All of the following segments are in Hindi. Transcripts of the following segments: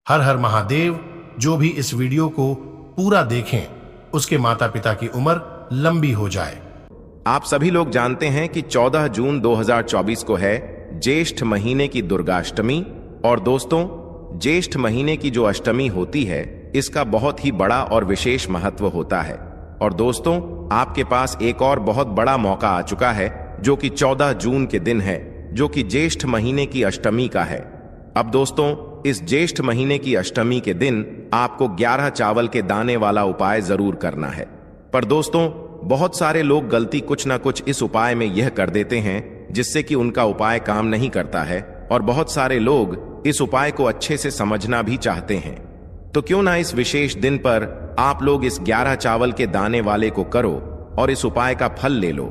हर हर महादेव। जो भी इस वीडियो को पूरा देखें उसके माता पिता की उम्र लंबी हो जाए। आप सभी लोग जानते हैं कि 14 जून 2024 को है ज्येष्ठ महीने की दुर्गाष्टमी। और दोस्तों, ज्येष्ठ महीने की जो अष्टमी होती है इसका बहुत ही बड़ा और विशेष महत्व होता है। और दोस्तों, आपके पास एक और बहुत बड़ा मौका आ चुका है जो कि 14 जून के दिन है, जो कि ज्येष्ठ महीने की अष्टमी का है। अब दोस्तों, इस ज्येष्ठ महीने की अष्टमी के दिन आपको 11 चावल के दाने वाला उपाय जरूर करना है। पर दोस्तों, बहुत सारे लोग गलती कुछ ना कुछ इस उपाय में यह कर देते हैं जिससे कि उनका उपाय काम नहीं करता है, और बहुत सारे लोग इस उपाय को अच्छे से समझना भी चाहते हैं। तो क्यों ना इस विशेष दिन पर आप लोग इस 11 चावल के दाने वाले को करो और इस उपाय का फल ले लो,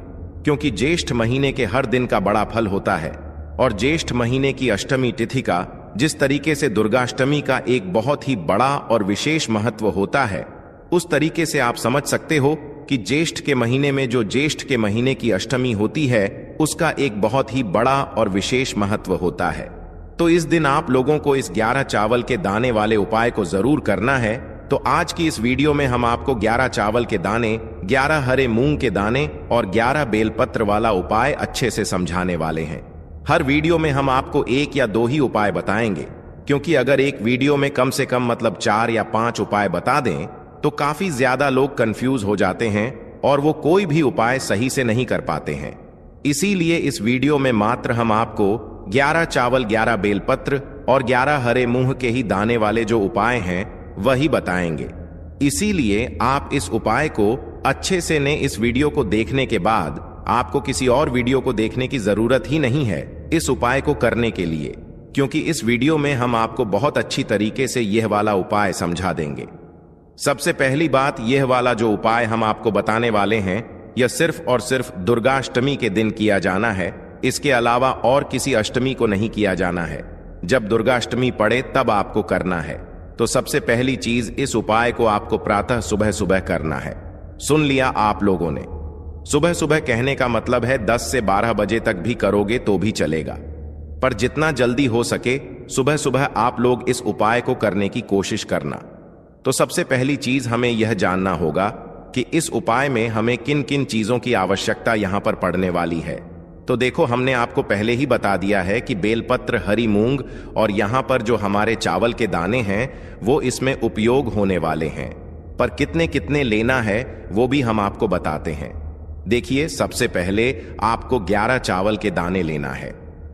क्योंकि ज्येष्ठ महीने के हर दिन का बड़ा फल होता है। और ज्येष्ठ महीने की अष्टमी तिथि का जिस तरीके से दुर्गाष्टमी का एक बहुत ही बड़ा और विशेष महत्व होता है, उस तरीके से आप समझ सकते हो कि ज्येष्ठ के महीने में जो ज्येष्ठ के महीने की अष्टमी होती है उसका एक बहुत ही बड़ा और विशेष महत्व होता है। तो इस दिन आप लोगों को इस 11 चावल के दाने वाले उपाय को जरूर करना है। तो आज की इस वीडियो में हम आपको 11 चावल के दाने, 11 हरे मूंग के दाने और 11 बेलपत्र वाला उपाय अच्छे से समझाने वाले हैं। हर वीडियो में हम आपको एक या दो ही उपाय बताएंगे, क्योंकि अगर एक वीडियो में कम से कम मतलब 4 या 5 उपाय बता दें तो काफी ज्यादा लोग कंफ्यूज हो जाते हैं और वो कोई भी उपाय सही से नहीं कर पाते हैं। इसीलिए इस वीडियो में मात्र हम आपको 11 चावल, 11 बेलपत्र और 11 हरे मूंग के ही दाने वाले जो उपाय हैं वही बताएंगे। इसीलिए आप इस उपाय को अच्छे से ने इस वीडियो को देखने के बाद आपको किसी और वीडियो को देखने की जरूरत ही नहीं है इस उपाय को करने के लिए, क्योंकि इस वीडियो में हम आपको बहुत अच्छी तरीके से यह वाला उपाय समझा देंगे। सबसे पहली बात, यह वाला जो उपाय हम आपको बताने वाले हैं यह सिर्फ और सिर्फ दुर्गाष्टमी के दिन किया जाना है। इसके अलावा और किसी अष्टमी को नहीं किया जाना है। जब दुर्गाष्टमी पड़े तब आपको करना है। तो सबसे पहली चीज, इस उपाय को आपको प्रातः सुबह सुबह करना है। सुन लिया आप लोगों ने, सुबह सुबह कहने का मतलब है 10 से 12 बजे तक भी करोगे तो भी चलेगा, पर जितना जल्दी हो सके सुबह सुबह आप लोग इस उपाय को करने की कोशिश करना। तो सबसे पहली चीज हमें यह जानना होगा कि इस उपाय में हमें किन किन चीजों की आवश्यकता यहां पर पड़ने वाली है। तो देखो, हमने आपको पहले ही बता दिया है कि बेलपत्र, हरी मूंग और यहां पर जो हमारे चावल के दाने हैं वो इसमें उपयोग होने वाले हैं, पर कितने कितने लेना है वो भी हम आपको बताते हैं। देखिए, सबसे पहले आपको 11 चावल के दाने लेना है।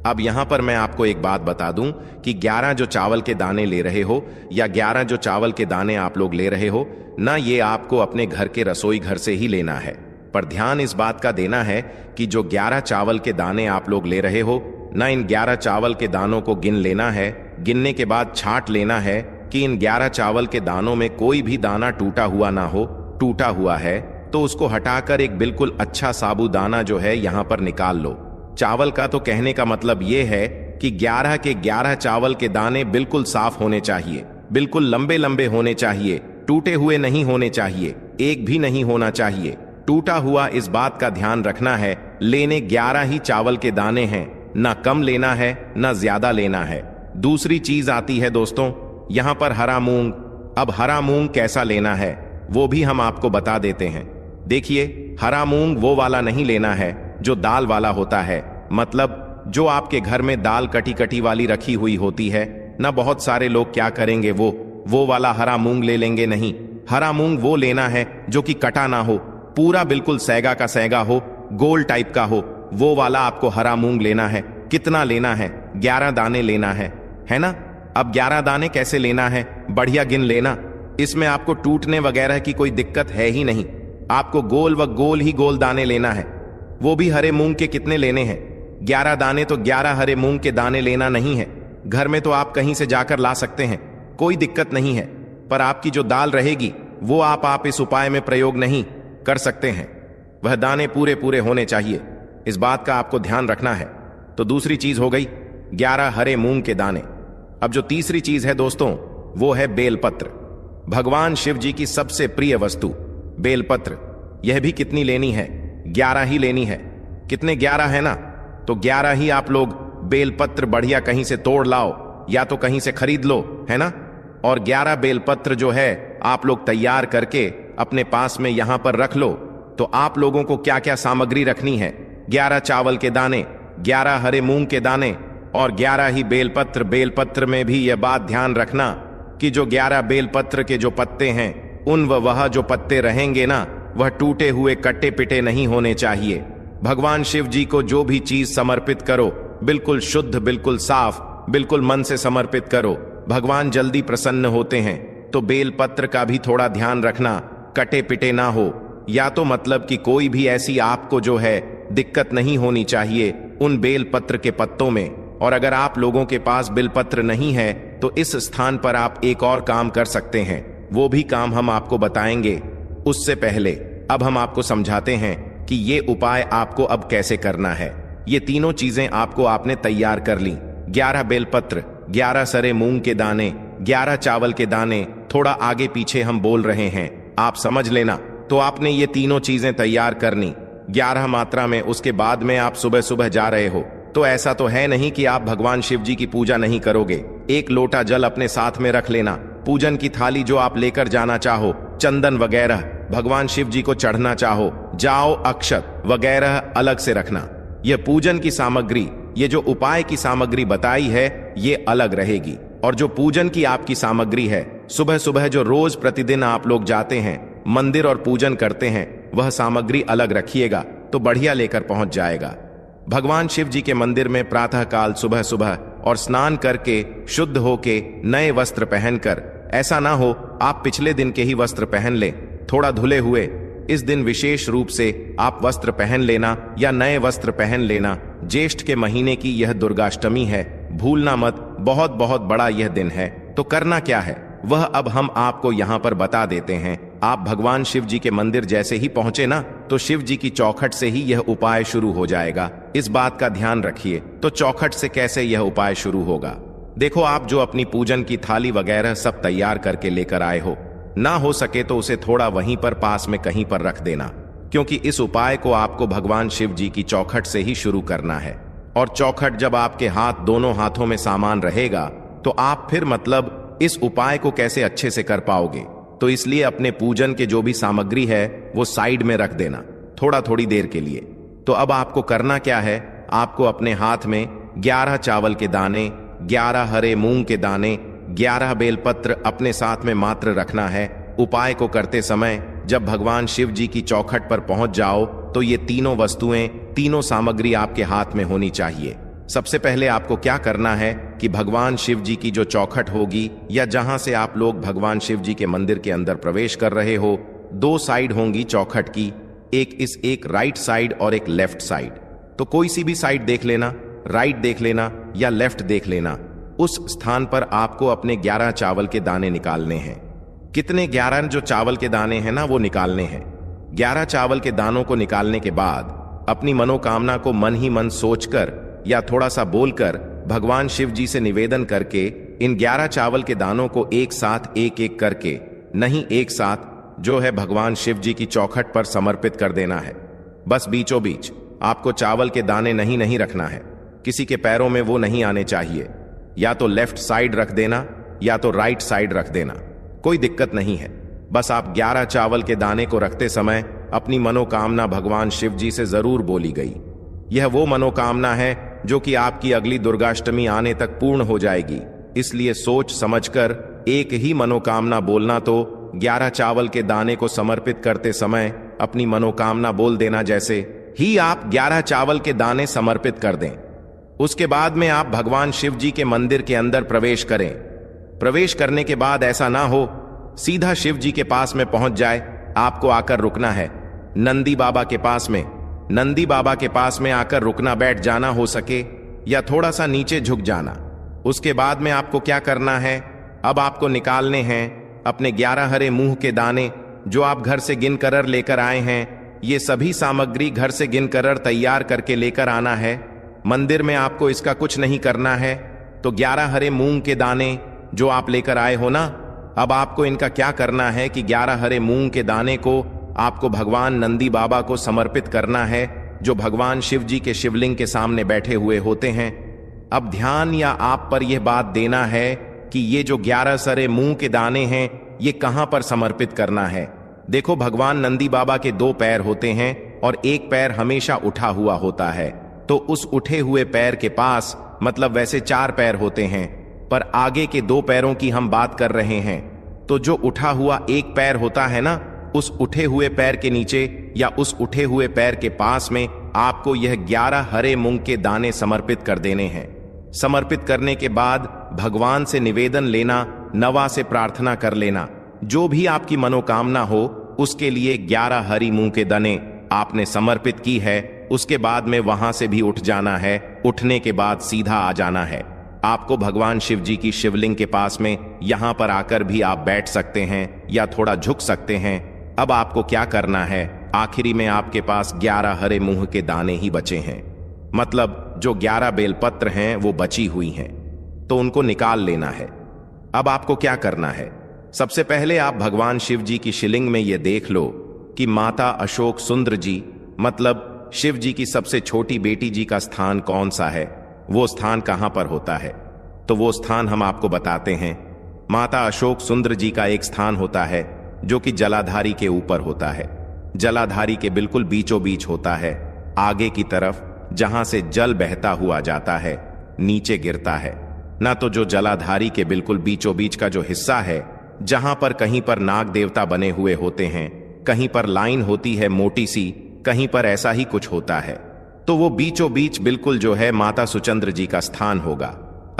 अब यहां पर मैं आपको एक बात बता दूं कि 11 जो चावल के दाने ले रहे हो या 11 जो चावल के दाने आप लोग ले रहे हो ना, ये आपको अपने घर के रसोई घर से ही लेना है। पर ध्यान इस बात का देना है कि जो 11 चावल के दाने आप लोग ले रहे हो ना, इन 11 चावल के दानों को गिन लेना है। गिनने के बाद छांट लेना है कि इन 11 चावल के दानों में कोई भी दाना टूटा हुआ ना हो। टूटा हुआ है तो उसको हटाकर एक बिल्कुल अच्छा साबूदाना जो है यहां पर निकाल लो। चावल का तो कहने का मतलब यह है कि 11 के 11 चावल के दाने बिल्कुल साफ होने चाहिए, बिल्कुल लंबे लंबे होने चाहिए, टूटे हुए नहीं होने चाहिए, एक भी नहीं होना चाहिए टूटा हुआ। इस बात का ध्यान रखना है। लेने 11 ही चावल के दाने हैं, ना कम लेना है ना ज्यादा लेना है। दूसरी चीज आती है दोस्तों यहां पर हरा मूंग। अब हरा मूंग कैसा लेना है वो भी हम आपको बता देते हैं। देखिए, हरा मूंग वो वाला नहीं लेना है जो दाल वाला होता है, मतलब जो आपके घर में दाल कटी कटी वाली रखी हुई होती है ना। बहुत सारे लोग क्या करेंगे, वो वाला हरा मूंग ले लेंगे। नहीं, हरा मूंग वो लेना है जो कि कटा ना हो, पूरा बिल्कुल सैगा का सैगा हो, गोल टाइप का हो, वो वाला आपको हरा मूंग लेना है। कितना लेना है? 11 दाने लेना है ना। अब 11 दाने कैसे लेना है, बढ़िया गिन लेना। इसमें आपको टूटने वगैरह की कोई दिक्कत है ही नहीं। आपको गोल व गोल ही गोल दाने लेना है। वो भी हरे मूंग के कितने लेने हैं? 11 दाने। तो 11 हरे मूंग के दाने लेना नहीं है। घर में तो आप कहीं से जाकर ला सकते हैं, कोई दिक्कत नहीं है। पर आपकी जो दाल रहेगी वो आप इस उपाय में प्रयोग नहीं कर सकते हैं। वह दाने पूरे पूरे होने चाहिए, इस बात का आपको ध्यान रखना है। तो दूसरी चीज हो गई 11 हरे मूंग के दाने। अब जो तीसरी चीज है दोस्तों वो है बेलपत्र, भगवान शिव जी की सबसे प्रिय वस्तु बेलपत्र। यह भी कितनी लेनी है? 11 ही लेनी है। कितने? 11 है ना। तो 11 ही आप लोग बेलपत्र बढ़िया कहीं से तोड़ लाओ या तो कहीं से खरीद लो, है ना। और 11 बेलपत्र जो है आप लोग तैयार करके अपने पास में यहां पर रख लो। तो आप लोगों को क्या क्या सामग्री रखनी है? 11 चावल के दाने, 11 हरे मूंग के दाने और 11 ही बेलपत्र। बेलपत्र में भी यह बात ध्यान रखना कि जो 11 बेलपत्र के जो पत्ते हैं उन वह जो पत्ते रहेंगे ना, वह टूटे हुए कट्टे पिटे नहीं होने चाहिए। भगवान शिव जी को जो भी चीज समर्पित करो बिल्कुल शुद्ध, बिल्कुल साफ, बिल्कुल मन से समर्पित करो। भगवान जल्दी प्रसन्न होते हैं। तो बेलपत्र का भी थोड़ा ध्यान रखना, कटे पिटे ना हो, या तो मतलब कि कोई भी ऐसी आपको जो है दिक्कत नहीं होनी चाहिए उन बेलपत्र के पत्तों में। और अगर आप लोगों के पास बेलपत्र नहीं है तो इस स्थान पर आप एक और काम कर सकते हैं, वो भी काम हम आपको बताएंगे। उससे पहले अब हम आपको समझाते हैं कि ये उपाय आपको अब कैसे करना है। ये तीनों चीजें आपने तैयार कर ली। 11 बेलपत्र, 11 सरे मूंग के दाने, 11 चावल के दाने, थोड़ा आगे पीछे हम बोल रहे हैं, आप समझ लेना। तो आपने ये तीनों चीजें तैयार करनी 11 मात्रा में। उसके बाद में आप सुबह सुबह जा रहे हो तो ऐसा तो है नहीं कि आप भगवान शिव जी की पूजा नहीं करोगे। एक लोटा जल अपने साथ में रख लेना। पूजन की थाली जो आप लेकर जाना चाहो, चंदन वगैरह भगवान शिव जी को चढ़ना चाहो, जाओ अक्षत वगैरह अलग से रखना। यह पूजन की सामग्री, ये जो उपाय की सामग्री बताई है ये अलग रहेगी। और जो पूजन की आपकी सामग्री है, सुबह सुबह जो रोज प्रतिदिन आप लोग जाते हैं मंदिर और पूजन करते हैं, वह सामग्री अलग रखिएगा तो बढ़िया लेकर पहुंच जाएगा। भगवान शिव जी के मंदिर में प्रातः काल सुबह सुबह और स्नान करके शुद्ध होके नए वस्त्र पहनकर, ऐसा ना हो आप पिछले दिन के ही वस्त्र पहन लें, थोड़ा धुले हुए। इस दिन विशेष रूप से आप वस्त्र पहन लेना या नए वस्त्र पहन लेना। ज्येष्ठ के महीने की यह दुर्गाष्टमी है, भूलना मत। बहुत बहुत बड़ा यह दिन है। तो करना क्या है वह अब हम आपको यहाँ पर बता देते हैं। आप भगवान शिव जी के मंदिर जैसे ही पहुंचे ना, तो शिव जी की चौखट से ही यह उपाय शुरू हो जाएगा। इस बात का ध्यान रखिए। तो चौखट से कैसे यह उपाय शुरू होगा? देखो, आप जो अपनी पूजन की थाली वगैरह सब तैयार करके लेकर आए हो, ना हो सके तो उसे थोड़ा वहीं पर पास में कहीं पर रख देना, क्योंकि इस उपाय को आपको भगवान शिव जी की चौखट से ही शुरू करना है। और चौखट जब आपके हाथ, दोनों हाथों में सामान रहेगा तो आप फिर मतलब इस उपाय को कैसे अच्छे से कर पाओगे। तो इसलिए अपने पूजन के जो भी सामग्री है वो साइड में रख देना थोड़ा थोड़ी देर के लिए। तो अब आपको करना क्या है, आपको अपने हाथ में 11 चावल के दाने, 11 हरे मूंग के दाने, 11 बेलपत्र अपने साथ में मात्र रखना है। उपाय को करते समय जब भगवान शिव जी की चौखट पर पहुंच जाओ तो ये तीनों वस्तुएं, तीनों सामग्री आपके हाथ में होनी चाहिए। सबसे पहले आपको क्या करना है कि भगवान शिव जी की जो चौखट होगी या जहां से आप लोग भगवान शिव जी के मंदिर के अंदर प्रवेश कर रहे हो, 2 साइड होंगी चौखट की, एक राइट साइड और एक लेफ्ट साइड। तो कोई सी भी साइड देख लेना, राइट देख लेना या लेफ्ट देख लेना। उस स्थान पर आपको अपने 11 चावल के दाने निकालने हैं। कितने? 11 जो चावल के दाने हैं ना वो निकालने हैं। 11 चावल के दानों को निकालने के बाद अपनी मनोकामना को मन ही मन सोचकर या थोड़ा सा बोलकर भगवान शिव जी से निवेदन करके इन 11 चावल के दानों को एक साथ एक एक करके, नहीं एक साथ, जो है भगवान शिव जी की चौखट पर समर्पित कर देना है। बस बीचों बीच आपको चावल के दाने नहीं रखना है, किसी के पैरों में वो नहीं आने चाहिए। या तो लेफ्ट साइड रख देना या तो राइट साइड रख देना, कोई दिक्कत नहीं है। बस आप 11 चावल के दाने को रखते समय अपनी मनोकामना भगवान शिव जी से जरूर बोली गई। यह वो मनोकामना है जो कि आपकी अगली दुर्गाष्टमी आने तक पूर्ण हो जाएगी। इसलिए सोच समझकर एक ही मनोकामना बोलना। तो 11 चावल के दाने को समर्पित करते समय अपनी मनोकामना बोल देना जैसे ही आप 11 चावल के दाने समर्पित कर दें। उसके बाद में आप भगवान शिव जी के मंदिर के अंदर प्रवेश करें। प्रवेश करने के बाद ऐसा ना हो सीधा शिव जी के पास में पहुंच जाए, आपको आकर रुकना है नंदी बाबा के पास में। नंदी बाबा के पास में आकर रुकना, बैठ जाना हो सके या थोड़ा सा नीचे झुक जाना। उसके बाद में आपको क्या करना है, अब आपको निकालने हैं अपने 11 हरे मूंग के दाने जो आप घर से गिन कर लेकर आए हैं। ये सभी सामग्री घर से गिन कर तैयार करके लेकर आना है। मंदिर में आपको इसका कुछ नहीं करना है। तो 11 हरे मूंग के दाने जो आप लेकर आए हो ना, अब आपको इनका क्या करना है कि 11 हरे मूंग के दाने को आपको भगवान नंदी बाबा को समर्पित करना है, जो भगवान शिव जी के शिवलिंग के सामने बैठे हुए होते हैं। अब ध्यान या आप पर यह बात देना है कि ये जो 11 सरे मूंग के दाने हैं ये कहां पर समर्पित करना है। देखो, भगवान नंदी बाबा के 2 पैर होते हैं और एक पैर हमेशा उठा हुआ होता है, तो उस उठे हुए पैर के पास मतलब वैसे 4 पैर होते हैं, पर आगे के 2 पैरों की हम बात कर रहे हैं। तो जो उठा हुआ एक पैर होता है ना, उस उठे हुए पैर के नीचे या उस उठे हुए पैर के पास में आपको यह 11 हरे मूंग के दाने समर्पित कर देने हैं। समर्पित करने के बाद भगवान से निवेदन लेना, नवा से प्रार्थना कर लेना, जो भी आपकी मनोकामना हो उसके लिए 11 हरी मूंग के दाने आपने समर्पित की है। उसके बाद में वहां से भी उठ जाना है। उठने के बाद सीधा आ जाना है। आपको भगवान शिव जी की शिवलिंग के पास में यहां पर आकर भी आप बैठ सकते हैं या थोड़ा झुक सकते हैं। अब आपको क्या करना है, आखिरी में आपके पास 11 हरे मूंग के दाने ही बचे हैं, मतलब जो 11 बेलपत्र हैं वो बची हुई हैं, तो उनको निकाल लेना है। अब आपको क्या करना है, सबसे पहले आप भगवान शिव जी की शिवलिंग में ये देख लो कि माता अशोक सुंदर जी मतलब शिव जी की सबसे छोटी बेटी जी का स्थान कौन सा है, वो स्थान कहां पर होता है। तो वो स्थान हम आपको बताते हैं। माता अशोक सुंदर जी का एक स्थान होता है जो कि जलाधारी के ऊपर होता है। जलाधारी के बिल्कुल बीचों बीच होता है, आगे की तरफ जहां से जल बहता हुआ जाता है, नीचे गिरता है ना। तो जो जलाधारी के बिल्कुल बीचों बीच का जो हिस्सा है, जहां पर कहीं पर नाग देवता बने हुए होते हैं, कहीं पर लाइन होती है मोटी सी, कहीं पर ऐसा ही कुछ होता है, तो वो बीचों बीच बिल्कुल जो है माता सुचंद्र जी का स्थान होगा।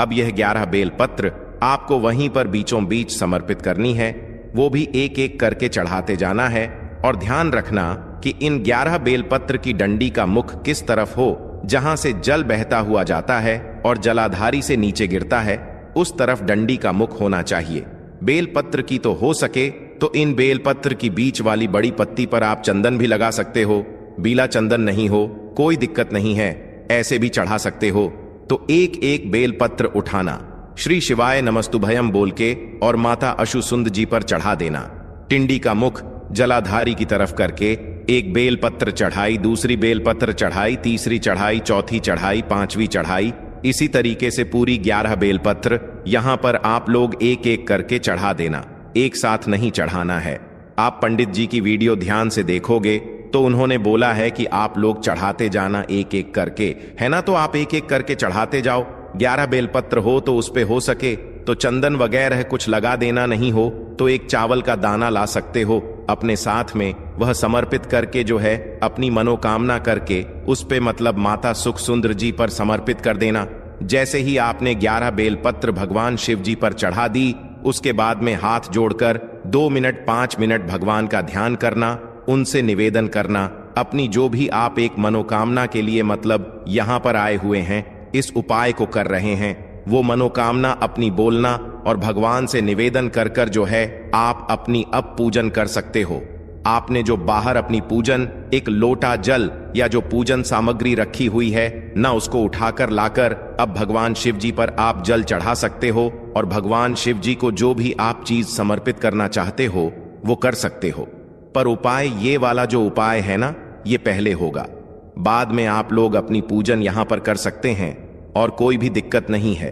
अब यह 11 बेलपत्र आपको वहीं पर बीचों बीच समर्पित करनी है। वो भी एक एक करके चढ़ाते जाना है और ध्यान रखना कि इन 11 बेलपत्र की डंडी का मुख किस तरफ हो, जहां से जल बहता हुआ जाता है और जलाधारी से नीचे गिरता है, उस तरफ डंडी का मुख होना चाहिए। बेलपत्र की तो हो सके तो इन बेलपत्र की बीच वाली बड़ी पत्ती पर आप चंदन भी लगा सकते हो। बीला चंदन नहीं हो कोई दिक्कत नहीं है, ऐसे भी चढ़ा सकते हो। तो एक एक बेलपत्र उठाना, श्री शिवाय नमस्तुभयम बोल के और माता अशुसुंद जी पर चढ़ा देना। टिंडी का मुख जलाधारी की तरफ करके एक बेलपत्र चढ़ाई, दूसरी बेलपत्र चढ़ाई, तीसरी चढ़ाई, चौथी चढ़ाई, 5वीं चढ़ाई, इसी तरीके से पूरी 11 बेलपत्र यहां पर आप लोग एक एक करके चढ़ा देना। एक साथ नहीं चढ़ाना है। आप पंडित जी की वीडियो ध्यान से देखोगे तो उन्होंने बोला है कि आप लोग चढ़ाते जाना एक एक करके, है ना। तो आप एक एक करके चढ़ाते जाओ। 11 बेलपत्र हो तो उस पे हो सके तो चंदन वगैरह कुछ लगा देना, नहीं हो तो एक चावल का दाना ला सकते हो अपने साथ में, वह समर्पित करके जो है अपनी मनोकामना करके उस पे मतलब माता सुख सुंदर जी पर समर्पित कर देना। जैसे ही आपने 11 बेलपत्र भगवान शिव जी पर चढ़ा दी, उसके बाद में हाथ जोड़कर 2 मिनट 5 मिनट भगवान का ध्यान करना, उनसे निवेदन करना अपनी जो भी आप एक मनोकामना के लिए मतलब यहां पर आए हुए हैं, इस उपाय को कर रहे हैं, वो मनोकामना अपनी बोलना और भगवान से निवेदन कर कर जो है आप अपनी अब पूजन कर सकते हो। आपने जो बाहर अपनी पूजन एक लोटा जल या जो पूजन सामग्री रखी हुई है ना, उसको उठाकर लाकर अब भगवान शिव जी पर आप जल चढ़ा सकते हो और भगवान शिव जी को जो भी आप चीज समर्पित करना चाहते हो वो कर सकते हो। पर उपाय ये वाला जो उपाय है ना, ये पहले होगा, बाद में आप लोग अपनी पूजन यहां पर कर सकते हैं और कोई भी दिक्कत नहीं है।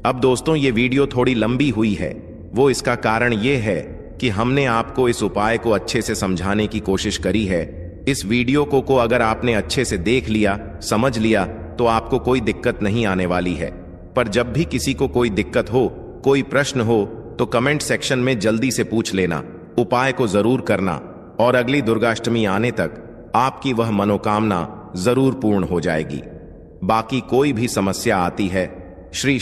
अब दोस्तों ये वीडियो थोड़ी लंबी हुई है, वो इसका कारण ये है कि हमने आपको इस उपाय को अच्छे से समझाने की कोशिश करी है। इस वीडियो को अगर आपने अच्छे से देख लिया, समझ लिया, तो आपको कोई दिक्कत नहीं आने वाली है। पर जब भी किसी को कोई दिक्कत हो, कोई प्रश्न हो, तो कमेंट सेक्शन में जल्दी से पूछ लेना, उपाय को जरूर करना और अगली दुर्गाष्टमी आने तक आपकी वह मनोकामना जरूर पूर्ण हो जाएगी। बाकी कोई भी समस्या आती है, श्री